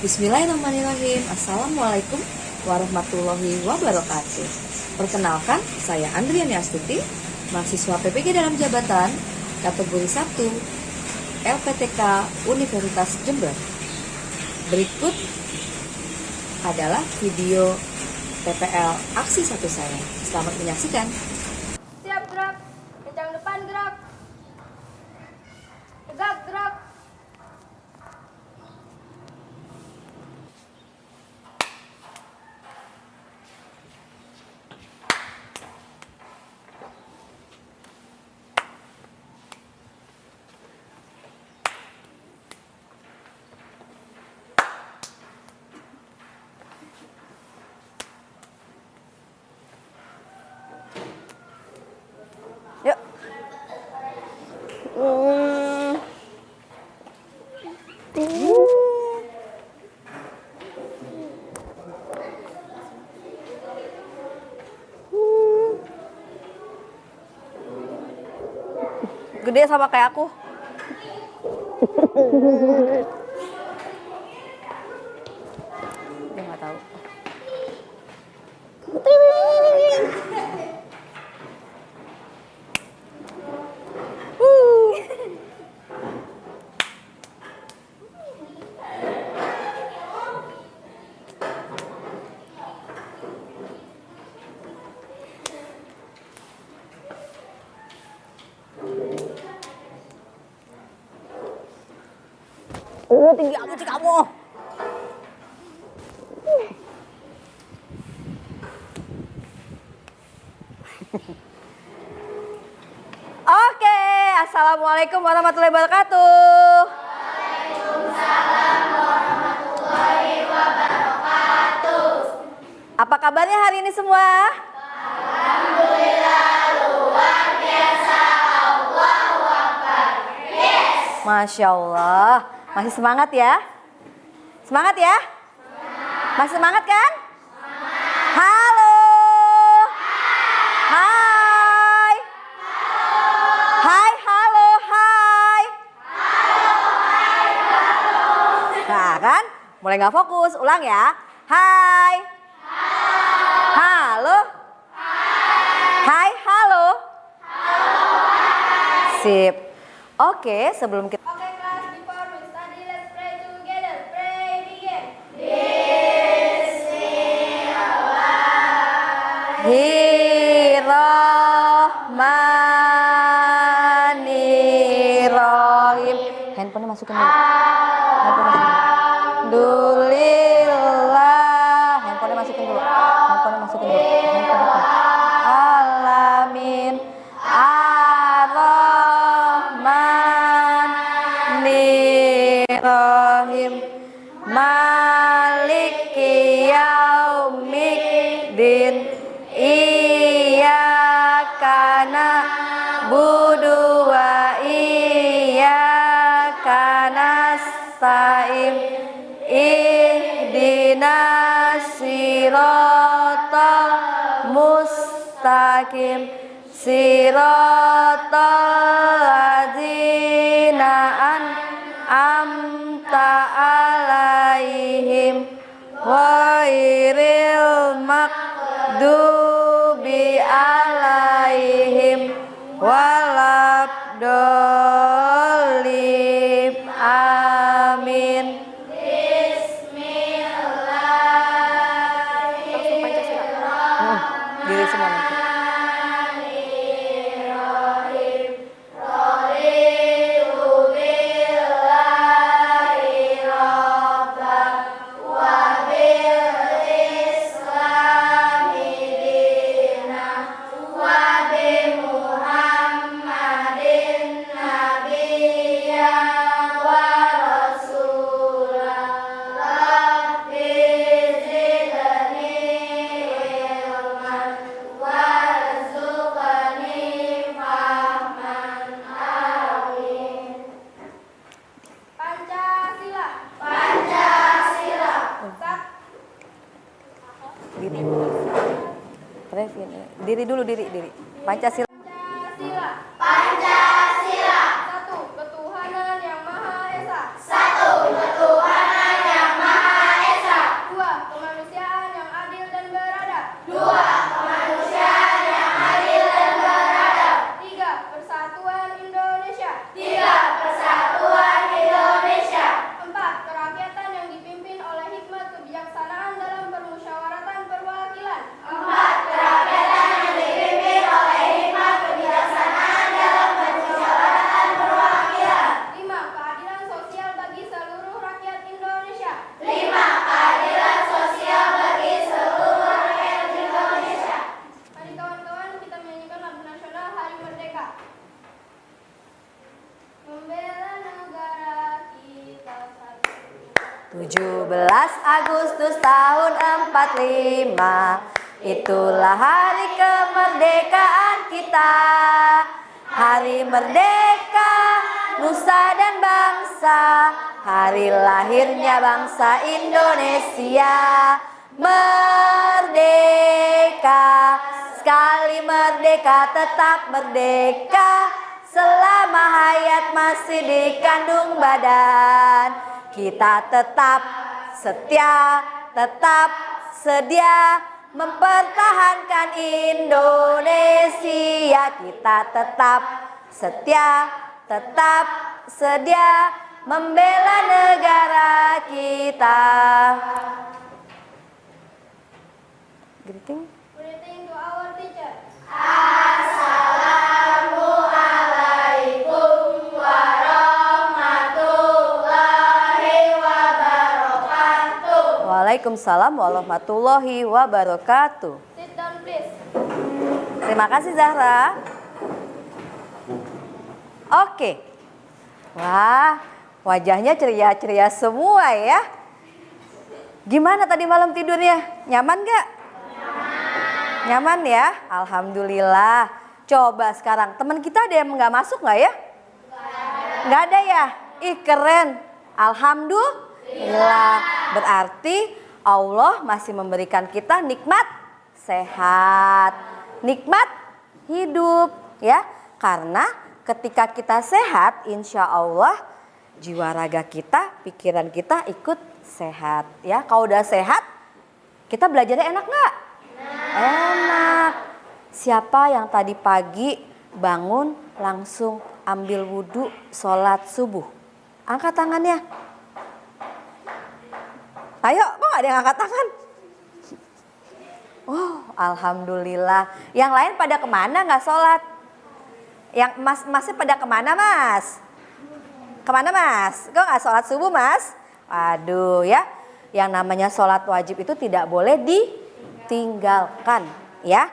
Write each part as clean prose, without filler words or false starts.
Bismillahirrahmanirrahim. Assalamualaikum warahmatullahi wabarakatuh. Perkenalkan, saya Andriani Astuti, mahasiswa PPG dalam jabatan kategori 1 LPTK Universitas Jember. Berikut adalah video PPL Aksi 1 saya. Selamat menyaksikan. Siap gerak, kencang depan gerak, tegak gerak. Yuk. Gede sama kayak aku. Dia nggak tahu. Tinggi amat sih kamu. Oke, assalamualaikum warahmatullahi wabarakatuh. Waalaikumsalam warahmatullahi wabarakatuh. Apa kabarnya hari ini semua? Alhamdulillah luar biasa. Allahu Akbar. Yes. Masya Allah. Masih semangat ya? Semangat ya? Masih semangat kan? Halo. Hai. Hai, halo, hai. Nah kan, mulai nggak fokus. Ulang ya. Hai. Halo. Hai, halo. Sip. Oke, sebelum kita Okay, class, before we study, let's pray together. Pray, begin. Bismillahirrahmanirrahim. Handphonenya masukin dulu. Handphone masukin. Alhamdulillah. Handphonenya masukin dulu. Handphonenya masukin dulu. Handphone. Alamin. Ar-Rahmanirrahim. Maliki yaumiddin. Iyyaka na'budu wa iyyaka nasta'in. Ihdinas siratal mustaqim. Siratal ladzina an'amta alaihim ghairil maghdubi alaihim waladdallin. Amin. Diri semua nanti. Pancasila. Diri dulu, diri. Pancasila. Pancasila. Satu, ketuhanan yang Maha Esa. Satu, ketuhanan yang Maha Agustus tahun 45, itulah hari kemerdekaan kita. Hari merdeka, nusa dan bangsa, hari lahirnya bangsa Indonesia. Merdeka, sekali merdeka tetap merdeka, selama hayat masih dikandung badan. Kita tetap setia, tetap sedia mempertahankan Indonesia. Kita tetap setia, tetap sedia membela negara kita. Greeting. Greeting to our teacher. Waalaikumsalam warahmatullahi wabarakatuh. Sit down please. Terima kasih Zahra. Oke. Wah, wajahnya ceria-ceria semua ya. Gimana tadi malam tidurnya? Nyaman gak? Nyaman ya? Alhamdulillah. Coba sekarang teman kita ada yang nggak masuk nggak ya? Nggak ada ya? Ih keren. Alhamdulillah. Berarti Allah masih memberikan kita nikmat sehat, nikmat hidup ya. Karena ketika kita sehat, insya Allah jiwa raga kita, pikiran kita ikut sehat ya. Kalau udah sehat, kita belajarnya enak nggak? Enak. Siapa yang tadi pagi bangun langsung ambil wudhu sholat subuh? Angkat tangannya. Ayo, kok gak ada yang angkat tangan? Oh, alhamdulillah. Yang lain pada kemana gak sholat? Yang masnya pada kemana mas? Kemana mas? Kok gak sholat subuh mas? Aduh ya, yang namanya sholat wajib itu tidak boleh ditinggalkan ya.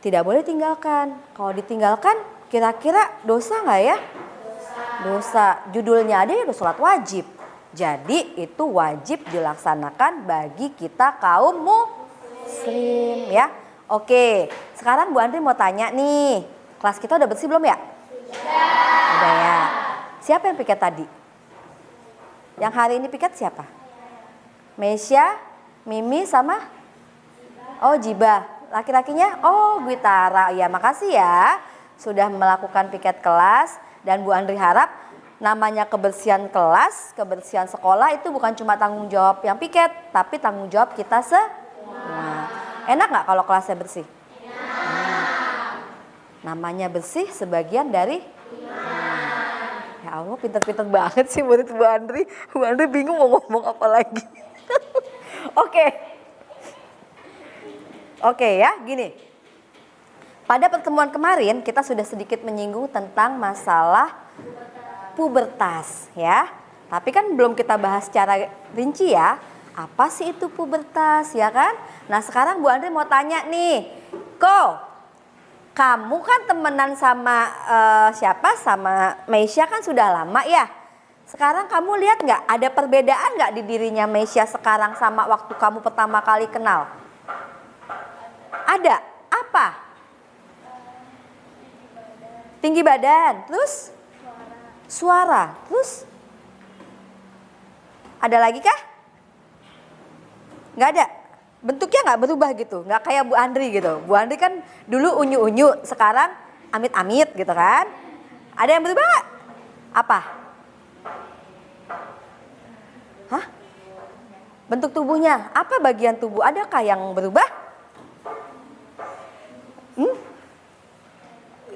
Tidak boleh tinggalkan. Kalau ditinggalkan kira-kira dosa gak ya? Dosa. Judulnya aja ya sholat wajib. Jadi itu wajib dilaksanakan bagi kita kaum muslim ya. Oke, sekarang Bu Andri mau tanya nih. Kelas kita udah bersih belum ya? Udah ya. Siapa yang piket tadi? Yang hari ini piket siapa? Mesya, Mimi sama? Oh Jiba. Laki-lakinya? Oh Gwitara. Ya makasih ya. Sudah melakukan piket kelas. Dan Bu Andri harap namanya kebersihan kelas, kebersihan sekolah itu bukan cuma tanggung jawab yang piket, tapi tanggung jawab kita semua. Enak nggak kalau kelasnya bersih? Namanya bersih sebagian dari ya Allah, pinter-pinter banget sih murid Bu Andri. Bu Andri bingung mau ngomong apa lagi. Oke ya, gini. Pada pertemuan kemarin kita sudah sedikit menyinggung tentang masalah pubertas ya. Tapi kan belum kita bahas secara rinci ya. Apa sih itu pubertas ya kan? Nah sekarang Bu Andri mau tanya nih. Kamu kan temenan sama siapa? Sama Meisya kan sudah lama ya. Sekarang kamu lihat nggak ada perbedaan nggak di dirinya Meisya sekarang sama waktu kamu pertama kali kenal? Ada. Apa? Tinggi badan. Terus? Suara. Terus? Ada lagi kah? Nggak ada. Bentuknya nggak berubah gitu. Nggak kayak Bu Andri gitu. Bu Andri kan dulu unyu-unyu. Sekarang amit-amit gitu kan. Ada yang berubah nggak? Apa? Hah? Bentuk tubuhnya. Apa bagian tubuh? Adakah yang berubah?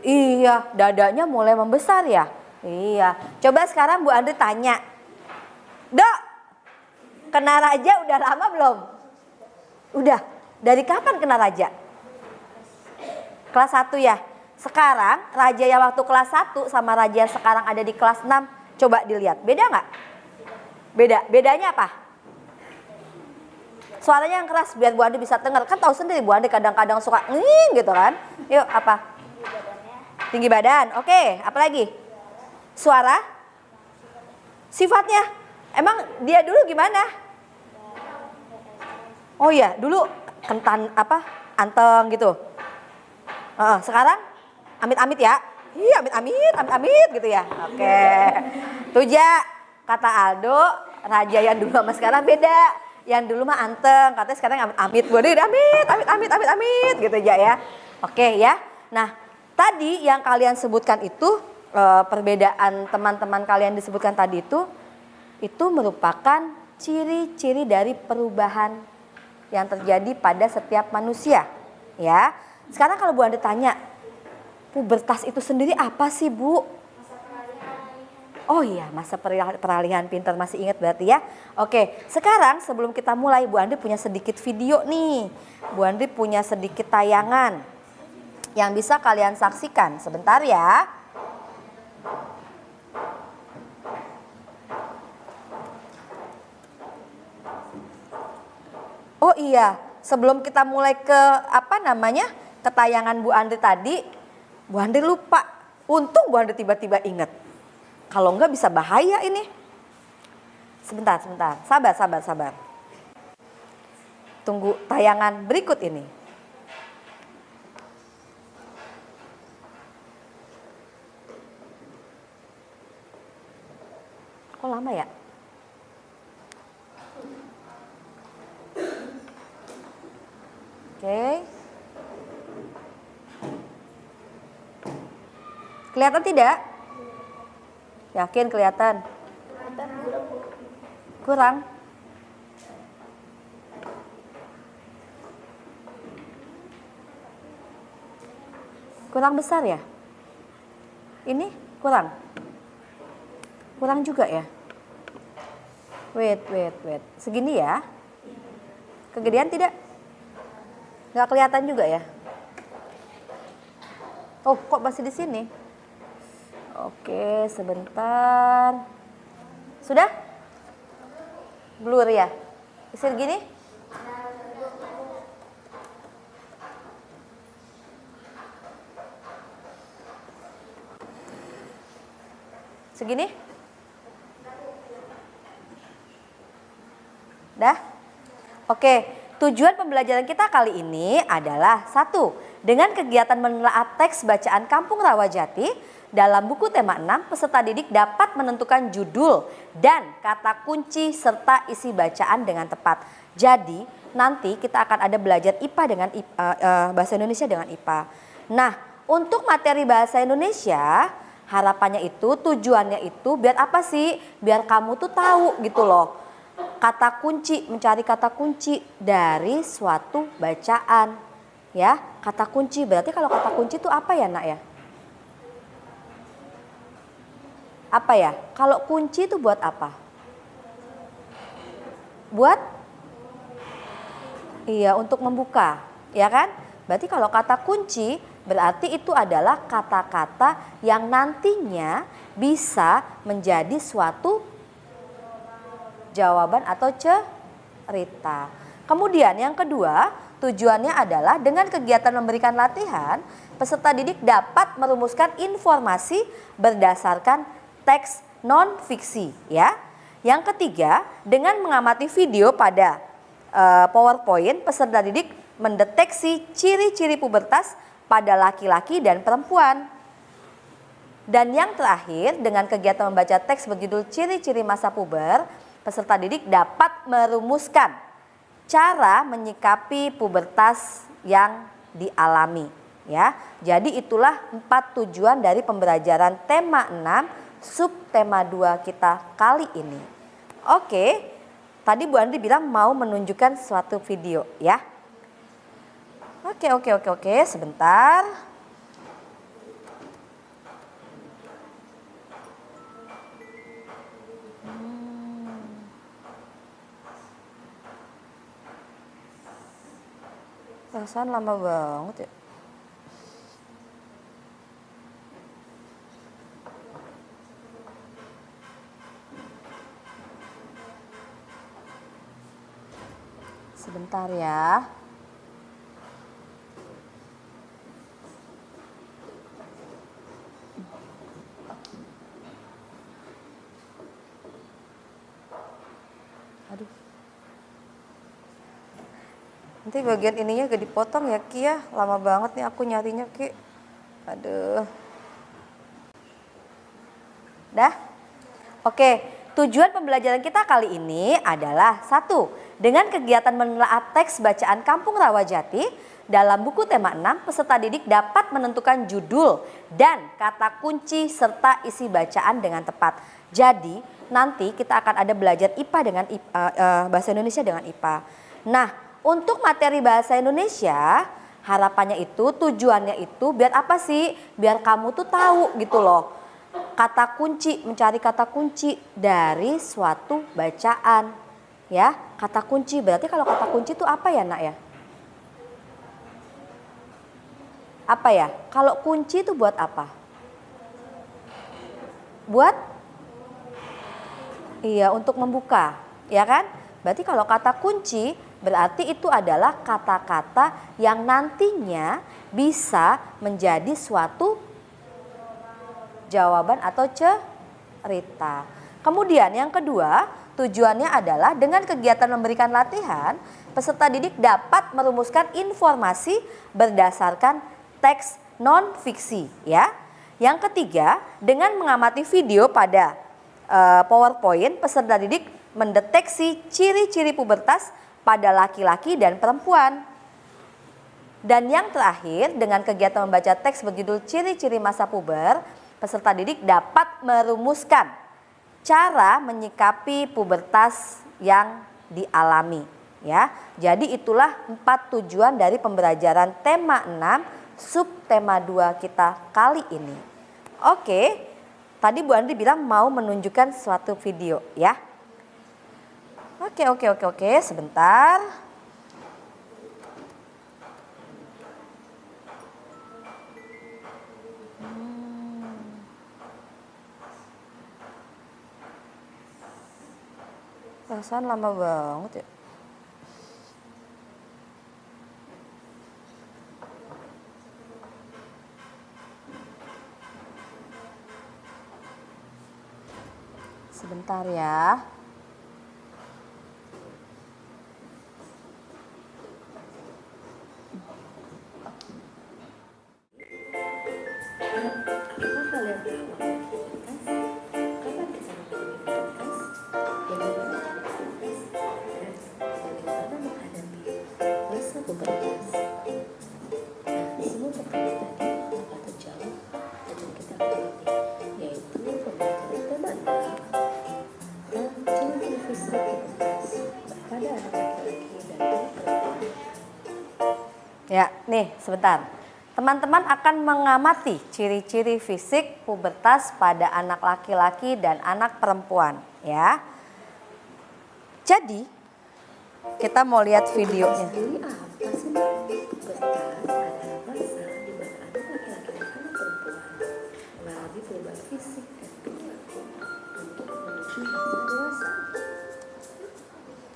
Iya, dadanya mulai membesar ya. Iya. Coba sekarang Bu Andri tanya. Dok, kena raja udah lama belum? Udah. Dari kapan kena raja? Kelas 1 ya. Sekarang raja yang waktu kelas 1 sama raja yang sekarang ada di kelas 6. Coba dilihat. Beda nggak? Beda. Bedanya apa? Suaranya yang keras biar Bu Andri bisa dengar. Kan tahu sendiri Bu Andri kadang-kadang suka gitu kan. Yuk apa? Tinggi badan. Oke, apa lagi? Suara? Sifatnya? Emang dia dulu gimana? Oh iya, dulu kentan apa? Anteng gitu. Sekarang amit-amit ya. Iya, amit-amit, amit-amit gitu ya. Oke. Tuh Ja, kata Aldo, raja yang dulu sama sekarang beda. Yang dulu mah anteng, katanya sekarang amit-amit. Gue amit, amit, amit gitu Ja ya. Oke ya. Nah, tadi yang kalian sebutkan itu perbedaan teman-teman kalian disebutkan tadi itu merupakan ciri-ciri dari perubahan yang terjadi pada setiap manusia, ya. Sekarang kalau Bu Andi tanya, pubertas itu sendiri apa sih Bu? Oh iya, masa peralihan, pintar masih ingat berarti ya. Oke, sekarang sebelum kita mulai, Bu Andi punya sedikit video nih. Bu Andi punya sedikit tayangan yang bisa kalian saksikan. Sebentar ya. Oh iya, sebelum kita mulai ke ke tayangan Bu Andri tadi, Bu Andri lupa. Untung Bu Andri tiba-tiba ingat. Kalau enggak bisa bahaya ini. Sebentar. Sabar. Tunggu tayangan berikut ini. Kok lama ya? Oke. Kelihatan tidak? Yakin kelihatan? Kurang? Kurang besar ya? Ini kurang? Kurang juga ya? Wait. Segini ya? Kegedean tidak? Nggak kelihatan juga ya? Oh, kok masih di sini? Oke, sebentar. Sudah? Blur ya? Bisa gini? Segini? Dah? Oke, tujuan pembelajaran kita kali ini adalah 1. Dengan kegiatan menelaah teks bacaan Kampung Rawajati, dalam buku tema 6, peserta didik dapat menentukan judul dan kata kunci serta isi bacaan dengan tepat. Jadi, nanti kita akan ada belajar IPA dengan bahasa Indonesia dengan IPA. Nah, untuk materi bahasa Indonesia, harapannya itu, tujuannya itu biar apa sih? Biar kamu tuh tahu gitu loh. Kata kunci, mencari kata kunci dari suatu bacaan. Ya, kata kunci. Berarti kalau kata kunci itu apa ya, Nak ya? Apa ya? Kalau kunci itu buat apa? Buat? Iya, untuk membuka, ya kan? Berarti kalau kata kunci berarti itu adalah kata-kata yang nantinya bisa menjadi suatu jawaban atau cerita. Kemudian yang kedua, tujuannya adalah dengan kegiatan memberikan latihan, peserta didik dapat merumuskan informasi berdasarkan teks non-fiksi ya. Yang ketiga, dengan mengamati video pada PowerPoint, peserta didik mendeteksi ciri-ciri pubertas pada laki-laki dan perempuan. Dan yang terakhir, dengan kegiatan membaca teks berjudul ciri-ciri masa puber, peserta didik dapat merumuskan cara menyikapi pubertas yang dialami ya. Jadi itulah 4 tujuan dari pembelajaran tema 6 subtema 2 kita kali ini. Oke, tadi Bu Andri bilang mau menunjukkan suatu video ya. Oke, sebentar. Perasaan lama banget ya. Sebentar ya. Nanti bagian ininya gak dipotong ya Ki ya. Lama banget nih aku nyarinya Ki. Aduh. Dah? Oke, tujuan pembelajaran kita kali ini adalah 1. Dengan kegiatan menelaah teks bacaan Kampung Rawajati, dalam buku tema 6, peserta didik dapat menentukan judul dan kata kunci serta isi bacaan dengan tepat. Jadi, nanti kita akan ada belajar IPA dengan bahasa Indonesia dengan IPA. Nah, untuk materi bahasa Indonesia, harapannya itu, tujuannya itu biar apa sih? Biar kamu tuh tahu gitu loh. Kata kunci, mencari kata kunci dari suatu bacaan. Ya, kata kunci. Berarti kalau kata kunci itu apa ya, Nak ya? Apa ya? Kalau kunci itu buat apa? Buat? Iya, untuk membuka, ya kan? Berarti kalau kata kunci berarti itu adalah kata-kata yang nantinya bisa menjadi suatu jawaban atau cerita. Kemudian yang kedua, tujuannya adalah dengan kegiatan memberikan latihan, peserta didik dapat merumuskan informasi berdasarkan teks non-fiksi, ya. Yang ketiga, dengan mengamati video pada PowerPoint, peserta didik mendeteksi ciri-ciri pubertas pada laki-laki dan perempuan. Dan yang terakhir, dengan kegiatan membaca teks berjudul ciri-ciri masa puber, peserta didik dapat merumuskan cara menyikapi pubertas yang dialami, ya. Jadi itulah 4 tujuan dari pembelajaran tema 6 subtema 2 kita kali ini. Oke, tadi Bu Andri bilang mau menunjukkan suatu video ya. Oke, sebentar. Perasaan lama banget ya. Sebentar ya. Ya, nih sebentar. Teman-teman akan mengamati ciri-ciri fisik pubertas pada anak laki-laki dan anak perempuan, ya. Jadi, kita mau lihat videonya.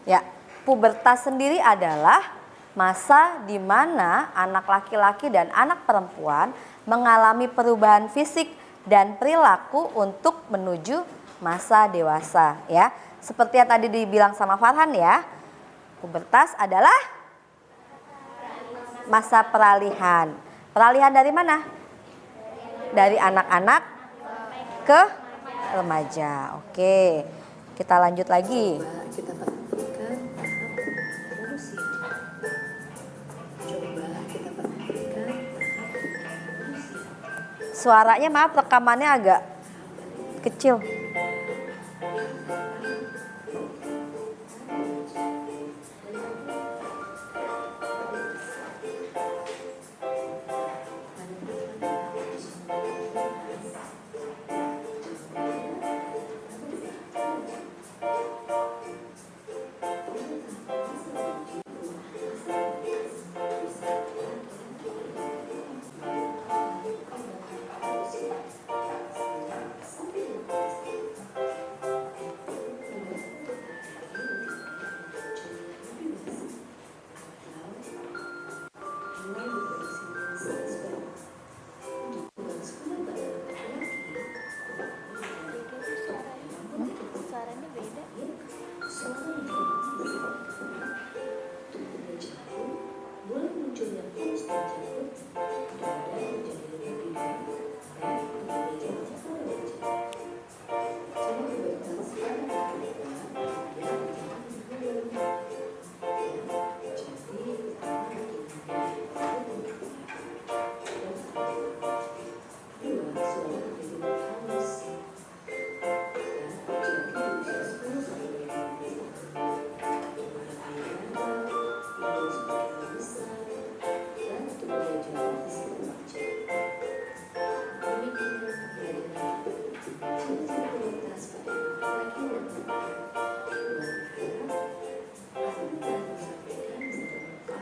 Ya, pubertas sendiri adalah masa di mana anak laki-laki dan anak perempuan mengalami perubahan fisik dan perilaku untuk menuju masa dewasa, ya. Seperti yang tadi dibilang sama Farhan ya, pubertas adalah masa peralihan. Peralihan dari mana? Dari anak-anak ke remaja. Oke, kita lanjut lagi. Suaranya maaf, rekamannya agak kecil.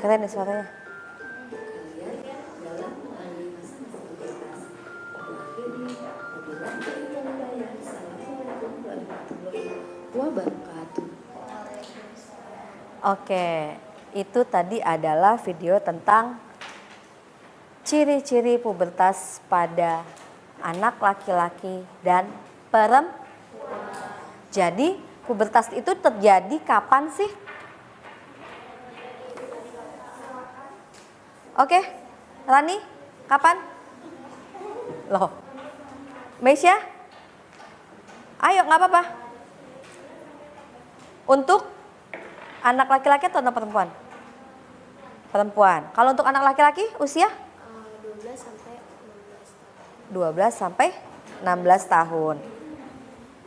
keren nih suaranya. Oke, itu tadi adalah video tentang ciri-ciri pubertas pada anak laki-laki dan perempuan. Jadi pubertas itu terjadi kapan sih? Oke, Rani, kapan? Loh, Meisya? Ayo, nggak apa-apa. Untuk anak laki-laki atau anak perempuan? Perempuan. Kalau untuk anak laki-laki usia? 12 sampai 16 tahun.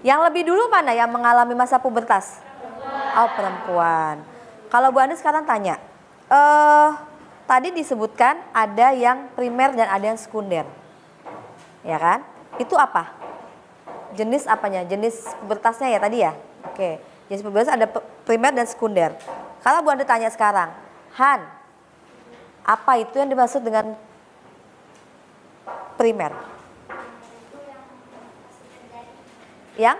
Yang lebih dulu mana yang mengalami masa pubertas? Oh, perempuan. Kalau Bu Andi sekarang tanya, tadi disebutkan ada yang primer dan ada yang sekunder. Ya kan? Itu apa? Jenis apanya? Jenis pubertasnya ya tadi ya? Oke. Jenis pubertas ada primer dan sekunder. Kalau Bu Andi tanya sekarang, Han, apa itu yang dimaksud dengan primer? Yang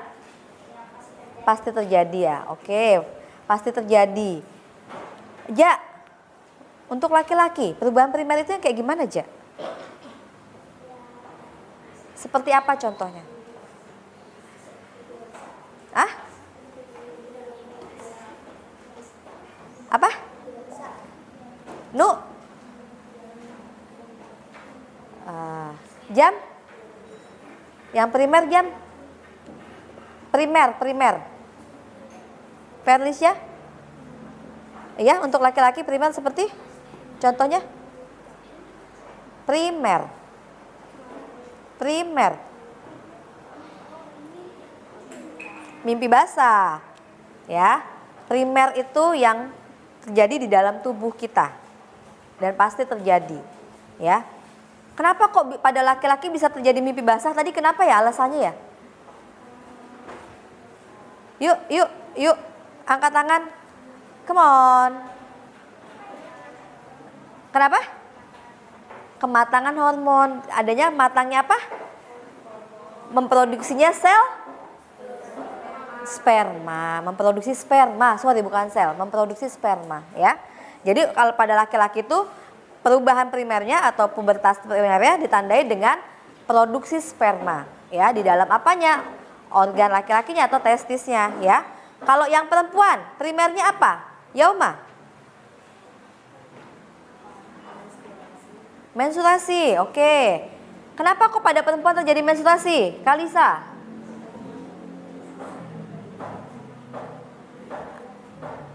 pasti terjadi ya. Oke, pasti terjadi. Ja, untuk laki-laki perubahan primer itu yang kayak gimana, Ja? Seperti apa contohnya? Ah? Apa? Jam? Yang primer jam? Primer. Ferlisya? Iya, untuk laki-laki primer seperti? Contohnya? Primer. Mimpi basah. Ya. Primer itu yang terjadi di dalam tubuh kita. Dan pasti terjadi. Ya. Kenapa kok pada laki-laki bisa terjadi mimpi basah? Tadi kenapa ya alasannya ya? Yuk, angkat tangan. Come on. Kenapa? Kematangan hormon. Adanya matangnya apa? Memproduksinya sel sperma. Memproduksi sperma. Sorry, bukan sel. Memproduksi sperma. Ya. Jadi kalau pada laki-laki itu perubahan primernya atau pubertas primernya ditandai dengan produksi sperma. Ya, di dalam apanya? Organ laki-lakinya atau testisnya, ya. Kalau yang perempuan, primernya apa? Yauma? Menstruasi, oke. Kenapa kok pada perempuan terjadi menstruasi? Kalisa?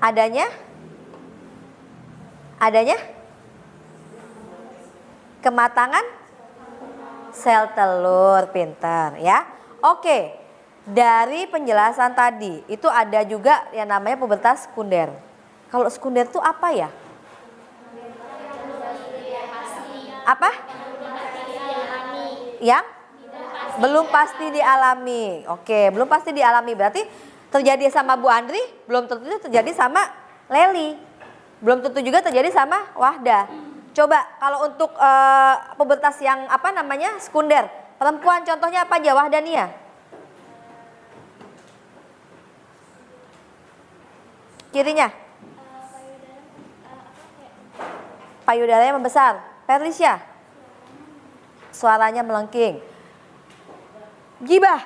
Adanya? Kematangan sel telur, pintar ya. Oke. Dari penjelasan tadi, itu ada juga yang namanya pubertas sekunder. Kalau sekunder itu apa ya? Apa? Yang belum pasti dialami. Oke, belum pasti dialami. Berarti terjadi sama Bu Andri, belum tentu terjadi sama Leli. Belum tentu juga terjadi sama Wahda. Coba kalau untuk pubertas yang apa namanya sekunder, perempuan contohnya apa aja Wahda Nia? Cirinya? Payudaranya membesar. Perlisya? Suaranya melengking. Gibah?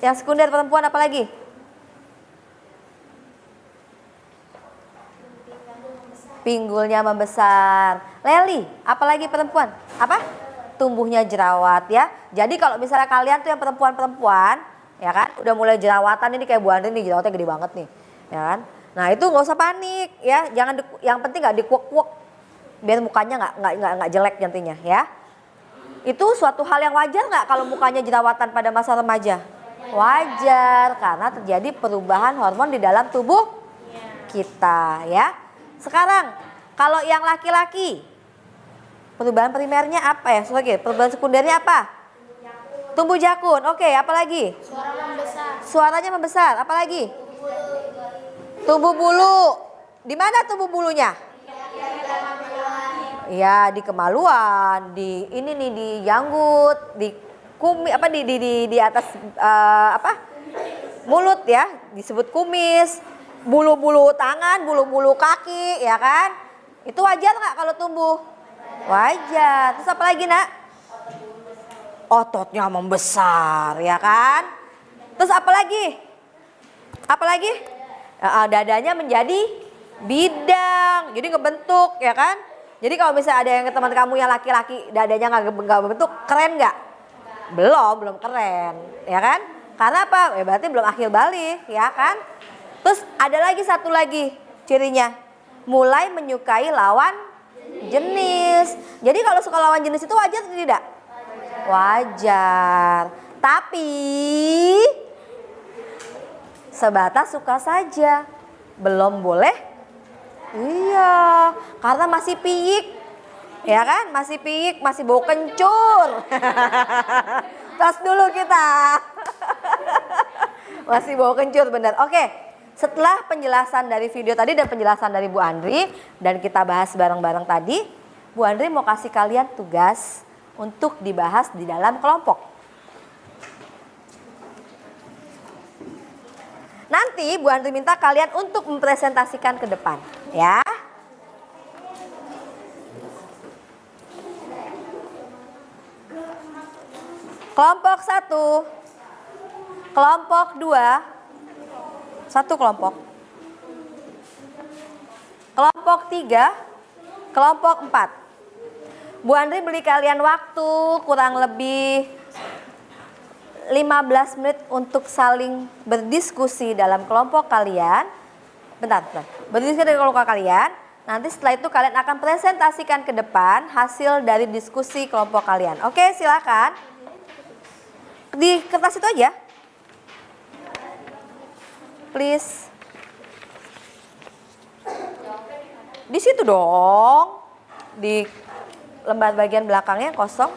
Yang sekunder perempuan apa lagi? Pinggulnya membesar. Leli, apalagi perempuan? Apa? Tumbuhnya jerawat ya. Jadi kalau misalnya kalian tuh yang perempuan-perempuan, ya kan, udah mulai jerawatan ini kayak Bu Andri nih, jerawatnya gede banget nih, ya kan. Nah itu nggak usah panik ya, jangan yang penting nggak dikuak-kuak, biar mukanya nggak jelek nantinya ya. Itu suatu hal yang wajar nggak kalau mukanya jerawatan pada masa remaja? Wajar, karena terjadi perubahan hormon di dalam tubuh kita ya. Sekarang kalau yang laki-laki, perubahan primernya apa ya? Perubahan sekundernya apa? Tumbuh jakun. Oke, apa lagi? Suara membesar. Suaranya membesar. Apa lagi? Tumbuh bulu. Di mana tumbuh bulunya? Ya, di kemaluan, di ini nih di janggut, di di atas mulut ya, disebut kumis, bulu-bulu tangan, bulu-bulu kaki, ya kan? Itu wajar nggak kalau tumbuh? Wajar. Terus apa lagi, Nak? Ototnya membesar, ya kan? Terus apa lagi? Apa lagi? Dadanya menjadi bidang, jadi ngebentuk, ya kan? Jadi kalau misalnya ada yang teman kamu yang laki-laki dadanya nggak bentuk, keren nggak? Belum keren, ya kan? Karena apa? Ya berarti belum akhir balik, ya kan? Terus ada lagi satu lagi cirinya, mulai menyukai lawan jenis. Jadi kalau suka lawan jenis itu wajar atau tidak? Wajar. Tapi sebatas suka saja, belum boleh. Iya, karena masih piik, ya kan? Masih piik, masih bau kencur. Tas dulu kita. Masih bau kencur bener. Oke, setelah penjelasan dari video tadi dan penjelasan dari Bu Andri dan kita bahas bareng-bareng tadi, Bu Andri mau kasih kalian tugas untuk dibahas di dalam kelompok. Nanti Bu Andri minta kalian untuk mempresentasikan ke depan, ya. Kelompok 1, kelompok 2, satu kelompok. Kelompok 3, kelompok 4. Bu Andri beri kalian waktu kurang lebih 15 menit untuk saling berdiskusi dalam kelompok kalian. Bentar. Berdiskusi dalam kelompok kalian. Nanti setelah itu kalian akan presentasikan ke depan hasil dari diskusi kelompok kalian. Oke, silakan. Di kertas itu aja. Please. Di situ dong. Di lembar bagian belakangnya kosong.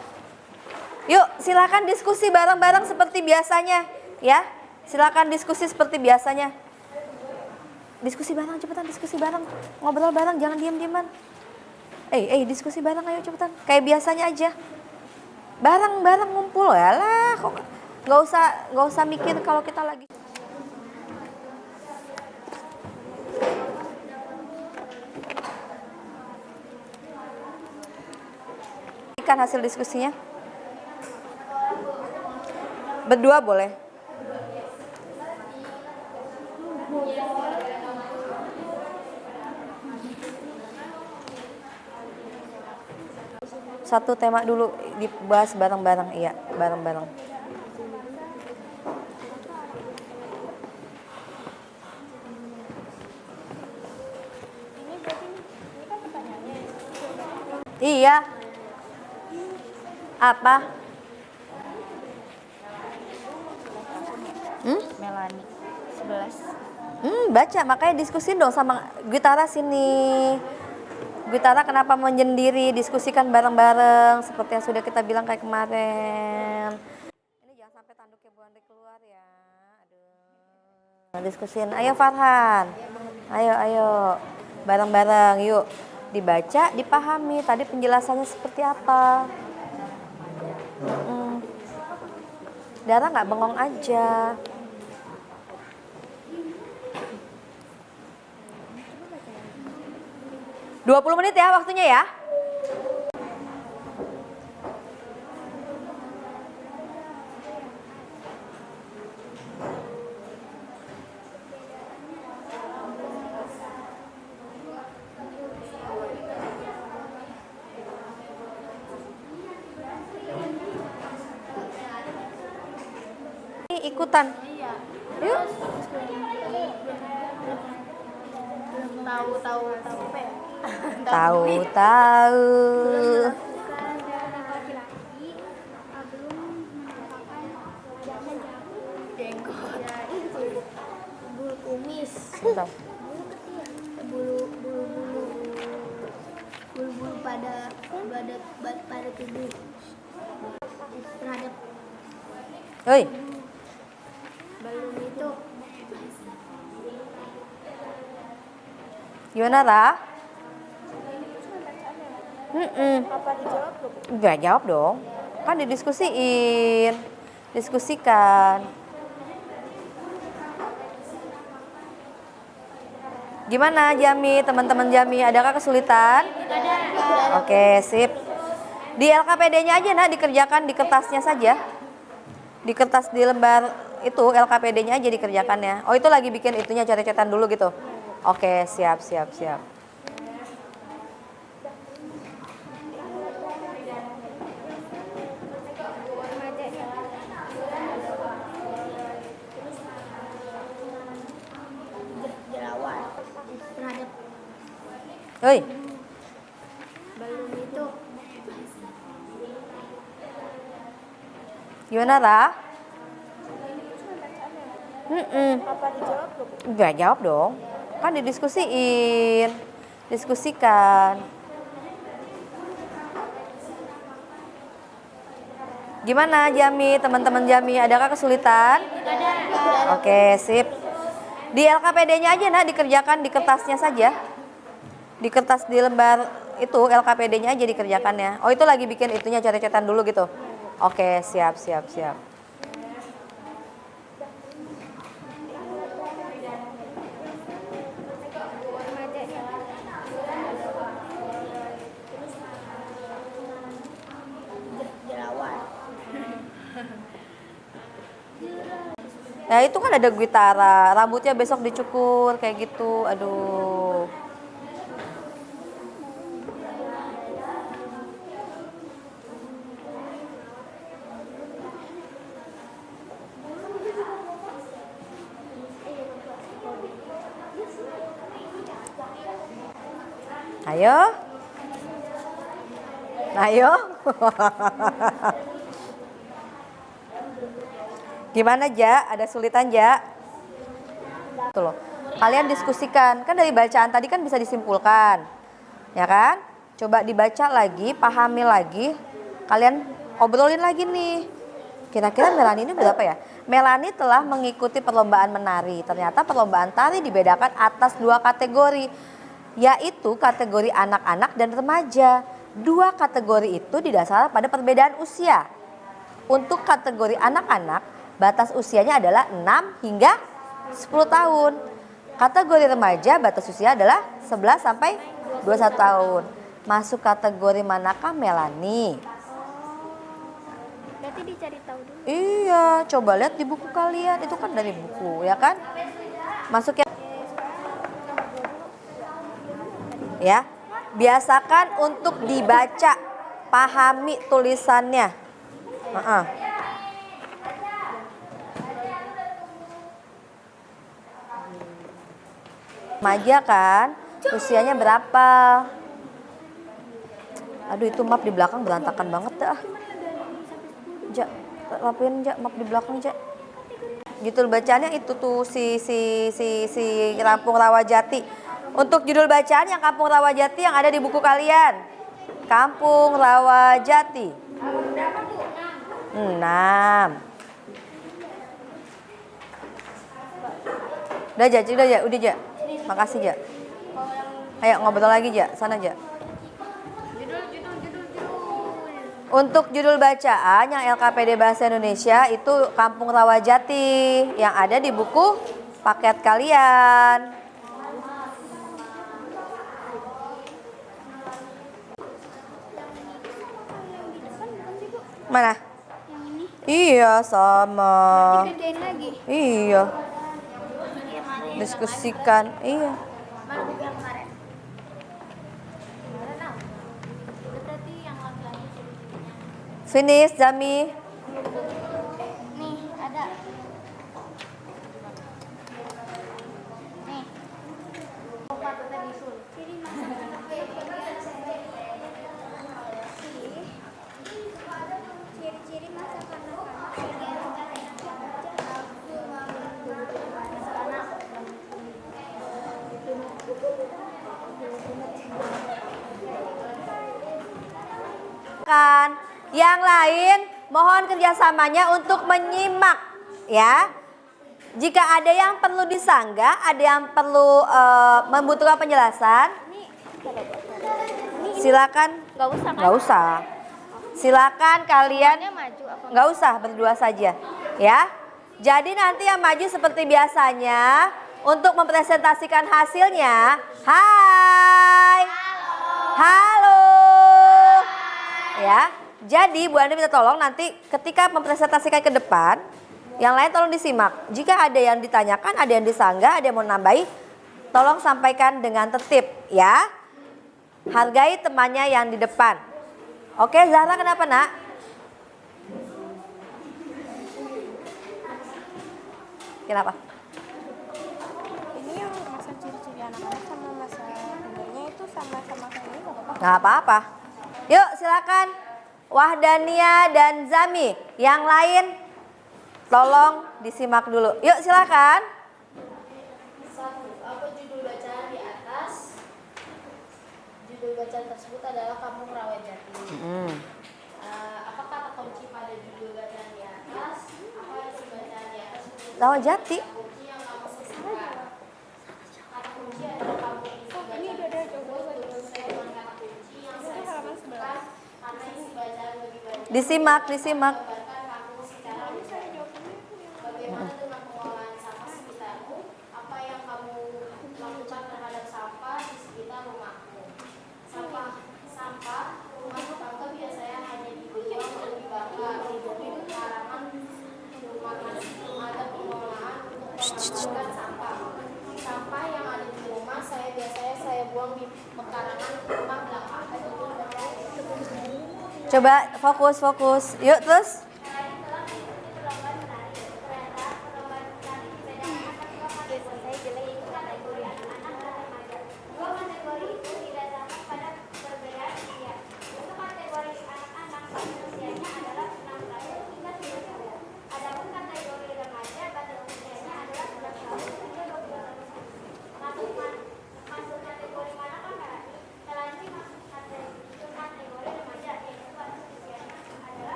Yuk, silakan diskusi bareng-bareng seperti biasanya, ya. Silakan diskusi seperti biasanya. Diskusi bareng, cepetan diskusi bareng. Ngobrol bareng, jangan diam-diaman. Diskusi bareng ayo cepetan. Kayak biasanya aja. Bareng-bareng ngumpul ya lah. Kok nggak usah mikir kalau kita lagi. Ikan hasil diskusinya. Berdua boleh. Satu tema dulu dibahas bareng-bareng, iya, bareng-bareng. Iya. Apa? Melani 11. Baca, makanya diskusin dong sama Gitara sini. Gitara kenapa menyendiri, diskusikan bareng-bareng seperti yang sudah kita bilang kayak kemarin. Ini jangan sampai tanduknya Bu Andri keluar ya. Aduh. Diskusin. Ayo Farhan. Ayo. Bareng-bareng yuk. Dibaca, dipahami. Tadi penjelasannya seperti apa. Dara nggak bengong aja. Dua 20 menit ya waktunya ya. Ikutan. Yuk. Tahu apa ya? Tahu. Melakukan darah laki-laki belum merupakan jenggot. Ya itu bulu kumis. Bentar. Bulu pada tubuh terhadap Oi. balon itu. Gimana, Ra? Apa dijawab loh? Enggak, jawab dong. Kan didiskusiin. Diskusikan. Gimana Jami, teman-teman Jami, adakah kesulitan? Ada. Oke, sip. Di LKPD-nya aja, nah, dikerjakan di kertasnya saja. Di kertas di lembar itu LKPD-nya aja dikerjakannya. Oh, itu lagi bikin itunya, coret-coretan dulu gitu. Oke, siap, siap, siap. Jerawat. Terhadap Hei, balon itu. gimana, Ra? Apa dijawab loh? Enggak, jawab dong. Kan didiskusiin. Diskusikan. Gimana Jami, teman-teman Jami, adakah kesulitan? Ada. Oke, sip. Di LKPD-nya aja, nah, dikerjakan di kertasnya saja. Di kertas di lembar itu LKPD-nya aja dikerjakannya. Oh, itu lagi bikin itunya, coret-coretan dulu gitu. Oke, siap, siap, siap. Jerawat. Nah, itu kan ada Guitara, rambutnya besok dicukur kayak gitu. Aduh. Ayo. Ayo. Gimana, Ja? Ada sulitan, Ja? Tuh loh. Kalian diskusikan. Kan dari bacaan tadi kan bisa disimpulkan. Ya kan? Coba dibaca lagi, pahami lagi. Kalian obrolin lagi nih. Kira-kira Melani ini berapa ya? Melani telah mengikuti perlombaan menari. Ternyata perlombaan tari dibedakan atas 2 kategori. Yaitu kategori anak-anak dan remaja. 2 kategori itu didasarkan pada perbedaan usia. Untuk kategori anak-anak, batas usianya adalah 6 hingga 10 tahun. Kategori remaja, batas usia adalah 11 sampai 21 tahun. Masuk kategori manakah Melani? Berarti dicari tahu dulu. Iya, coba lihat di buku kalian. Itu kan dari buku, ya kan? Masuk ya. Ya, biasakan untuk dibaca, pahami tulisannya. Remaja kan, usianya berapa? Aduh, itu map di belakang berantakan banget dah. Ja, rapiin Ja, map di belakang Ja. Judul bacaannya itu tuh si Kampung Rawajati. Untuk judul bacaan yang Kampung Rawajati yang ada di buku kalian. Kampung Rawajati. 6. Udah Ja, udah Ja. Makasih Ja. Ayo ngobrol lagi Ja, sana Ja. Untuk judul bacaan yang LKPD Bahasa Indonesia itu Kampung Rawajati yang ada di buku paket kalian. Mana? Yang ini. Iya, sama. Kerjain lagi. Iya, Yang mana yang diskusikan. Iya. mana buku yang kemarin? Berarti yang laki-laki. Finish, Jami. Nih, ada. Nih. Patutnya bisul. Ciri-ciri masa kanak-kanak Kan, yang lain mohon kerjasamanya untuk menyimak ya. Jika ada yang perlu disanggah, ada yang perlu membutuhkan penjelasan, silakan. Nggak usah kan? Nggak usah. Silakan kalian. Maju apa? Nggak usah, berdua saja, ya. Jadi nanti yang maju seperti biasanya untuk mempresentasikan hasilnya. Hai. Halo. Ya. Jadi Bu Andi minta tolong nanti ketika mempresentasikan ke depan, yang lain tolong disimak. Jika ada yang ditanyakan, ada yang disanggah, ada yang mau nambahi, tolong sampaikan dengan tertib, ya. Hargai temannya yang di depan. Oke, Zahra kenapa, Nak? Kenapa? Ini yang masa ciri-ciri anak-anak sama masa umurnya itu sama-sama kayak ini nggak apa-apa? Nggak apa-apa. Yuk silakan Wahdania dan Zami. Yang lain tolong disimak dulu. Yuk silakan. 1. Apa judul bacaan di atas? Judul bacaan tersebut adalah Kampung Rawajati. Apa kata kunci pada judul bacaan di atas? Apa isi bacaan di atas? Rawajati. Kunci yang kamu suka. Kata kunci adalah kampung isi bacaan. Ini udah ada jawaban. Saya dengan kata kunci yang saya halaman suka karena isi bacaan lebih banyak. Disimak, disimak. Gambarkan kampung secara visual. Bagaimana dengan pengolahan sampah sekitarmu? Apa yang kamu lakukan terhadap sampah di sekitar rumahmu? Sampah rumah tetangga biasanya hanya dibuang dan dibakar. Di pekarangan rumah masih belum ada pengolahan untuk memanfaatkan sampah. Sampah yang ada di rumah saya buang di pekarangan rumah belakang. Coba fokus. Yuk terus.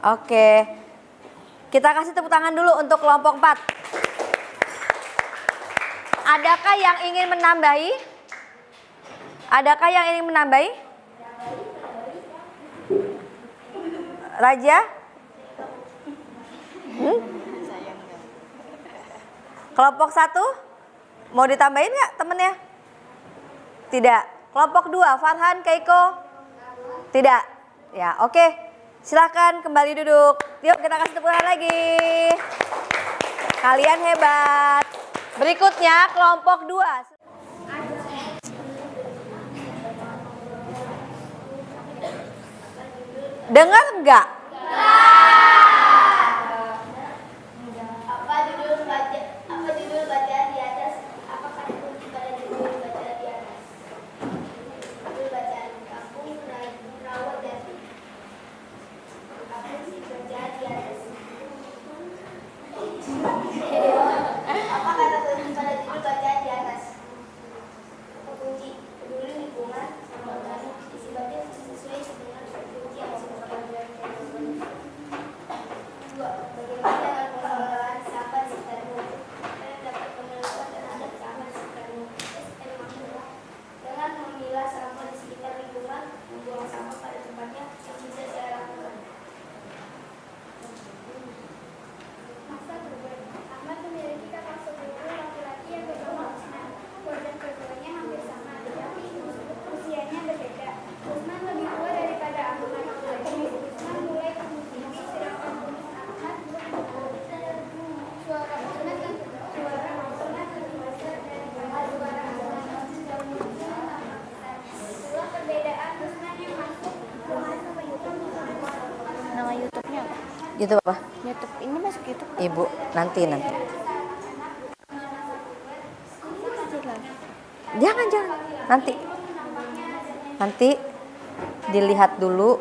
Oke. Kita kasih tepuk tangan dulu untuk kelompok 4. Adakah yang ingin menambahi? Adakah yang ingin menambahi? Raja? Kelompok 1? Mau ditambahin nggak temennya? Tidak. Kelompok 2, Farhan, Keiko? Tidak. Ya, oke. Silakan kembali duduk. Yuk kita kasih tepuk tangan lagi. Kalian hebat. Berikutnya kelompok 2. Dengar enggak? Apa judul bacaan di atas? Apa kata kunci pada judul bacaan di atas? Judul bacaan Kampung Rawajati. Apa isi bacaan di atas? Apa kata kunci pada judul bacaan di atas? Kata kunci peduli lingkungan sama isi bacaan sesuai dengan kunci yang disebutkan. YouTube apa? YouTube ini masuk YouTube. Ibu, nanti. Jangan. Nanti dilihat dulu,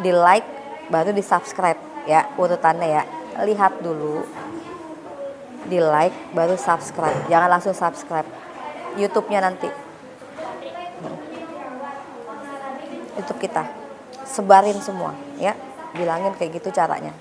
di like, baru di subscribe ya urutannya ya. Lihat dulu, di like, baru subscribe. Jangan langsung subscribe. YouTube-nya nanti. YouTube kita. Sebarin semua ya. Bilangin kayak gitu caranya.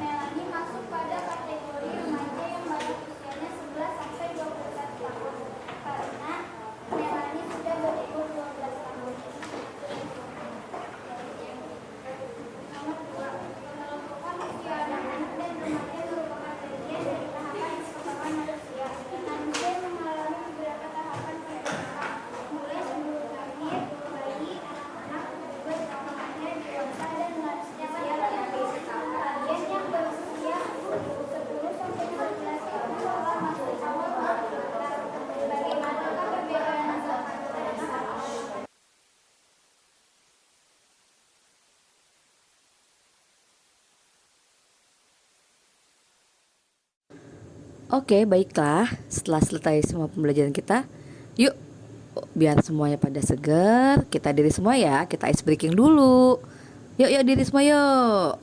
Melani masuk pada kategori remaja yang baru usianya 11 sampai 21 tahun karena Melani sudah berumur 12 tahun. Nomor 2, pengelompokan usia anak-anak dan remaja merupakan bagian dari tahapan perkembangan manusia. Manusia mengalami beberapa tahapan perkembangan, mulai sebelum lahir, bayi, anak-anak, juga remaja, dewasa, dan lansia remaja. Bagian yang berusia 10 sampai 14 tahun adalah masa awal berkeluarga. Bagaimanakah perbedaan antara mereka? Oke, baiklah. Setelah selesai semua pembelajaran kita, yuk biar semuanya pada seger, kita diri semua ya, kita ice breaking dulu. Yuk diri semua yuk.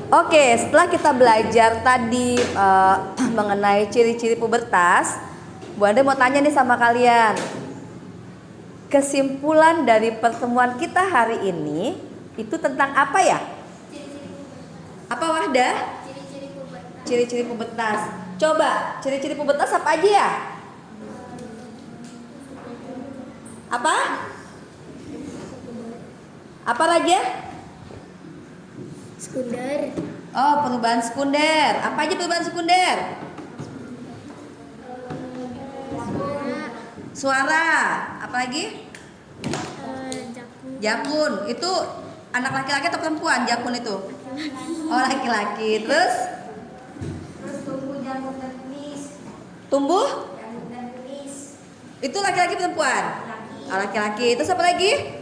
Oke, setelah kita belajar tadi mengenai ciri-ciri pubertas, Bu Andre mau tanya nih sama kalian. Kesimpulan dari pertemuan kita hari ini itu tentang apa ya? Apa Wahdah? Ciri-ciri pubertas. Ciri-ciri pubertas. Coba, ciri-ciri pubertas apa aja ya? Apa? Apa lagi ya? Sekunder. Oh, perubahan sekunder. Apa aja perubahan sekunder? Suara. Apa lagi? Jakun. Itu anak laki-laki atau perempuan jakun itu? Oh, laki-laki. Terus Tumbuh janggut dan kumis. tumbuh? Janggut dan kumis. Itu laki-laki perempuan? Oh, laki-laki. Terus apa lagi?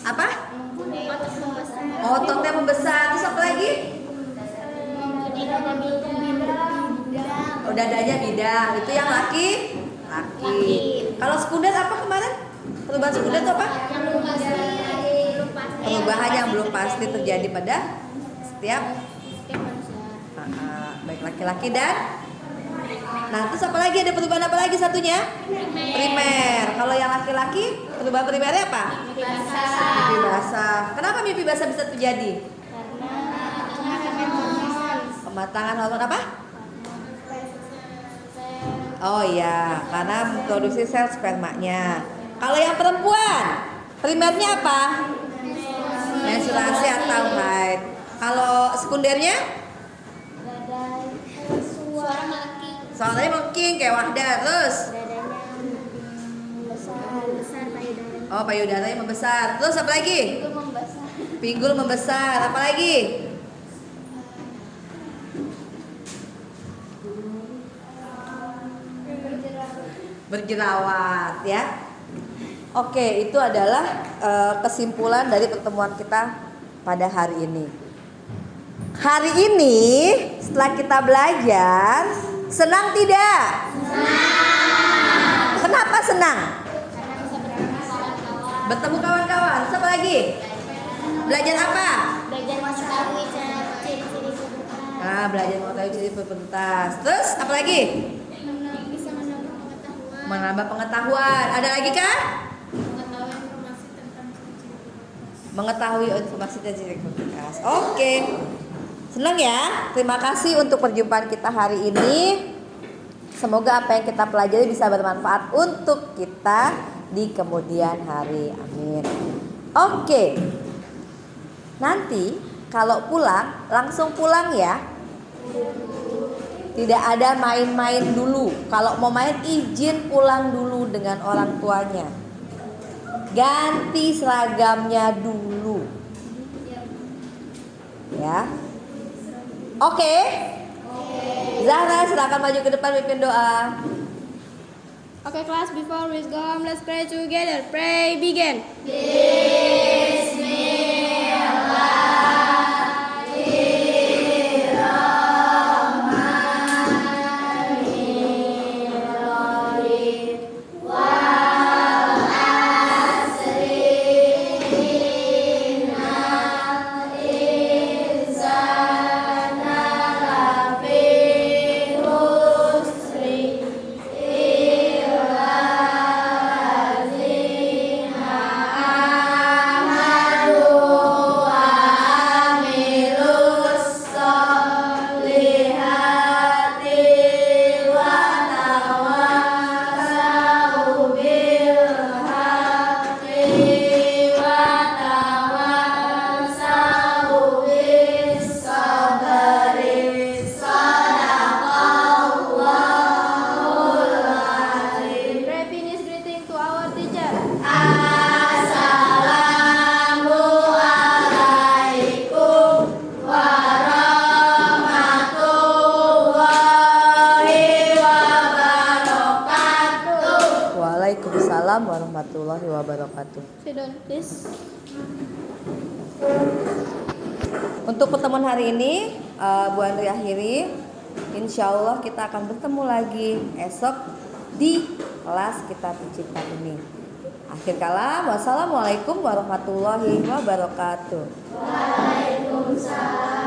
Apa? Ototnya membesar. Terus apa lagi? Oh, dadanya bidang. Itu yang laki? Laki. Kalau sekunder apa kemarin? Perubahan sekunder itu apa? Perubahan yang belum pasti terjadi pada setiap baik laki-laki dan. Nah, terus apa lagi? Ada perubahan apa lagi satunya? Primer. Kalau yang laki-laki, perubahan primernya apa? Mimpi basah. Kenapa mimpi basah bisa terjadi? Pematangan hormon apa? Oh iya, karena memproduksi sel spermanya. Kalau yang perempuan, primernya apa? Menstruasi atau haid. Kalau sekundernya? Suaranya melengking kayak Wahdah. Terus? Oh, payudaranya membesar. Terus apa lagi? Pinggul membesar. Apa lagi? Berjerawat ya. Oke, itu adalah kesimpulan dari pertemuan kita pada hari ini. Hari ini setelah kita belajar, senang tidak? Senang. Kenapa senang? Bertemu kawan-kawan. Terus apa lagi? Belajar apa? Belajar mengetahui ciri-ciri pubertas. Belajar mengetahui ciri pubertas. Terus apa lagi? Bisa menambah pengetahuan. Menambah pengetahuan. Ada lagi kah? Mengetahui informasi tentang ciri pubertas. Oke. Senang ya? Terima kasih untuk perjumpaan kita hari ini. Semoga apa yang kita pelajari bisa bermanfaat untuk kita di kemudian hari. Amin. Oke. Nanti kalau pulang, langsung pulang ya. Tidak ada main-main dulu. Kalau mau main, izin pulang dulu dengan orang tuanya. Ganti seragamnya dulu. Ya. Oke. Zahra, silakan maju ke depan pimpin doa. Okay, class, before we go home, let's pray together. Pray, begin. Pray finish greeting to our teacher. Waalaikumsalam warahmatullahi wabarakatuh. Sit down, please. Untuk pertemuan hari ini, Bu Andri akhiri. Insya Allah kita akan bertemu lagi esok di kelas Kitab Pencipta ini. Akhir kalam, wassalamualaikum warahmatullahi wabarakatuh. Waalaikumsalam.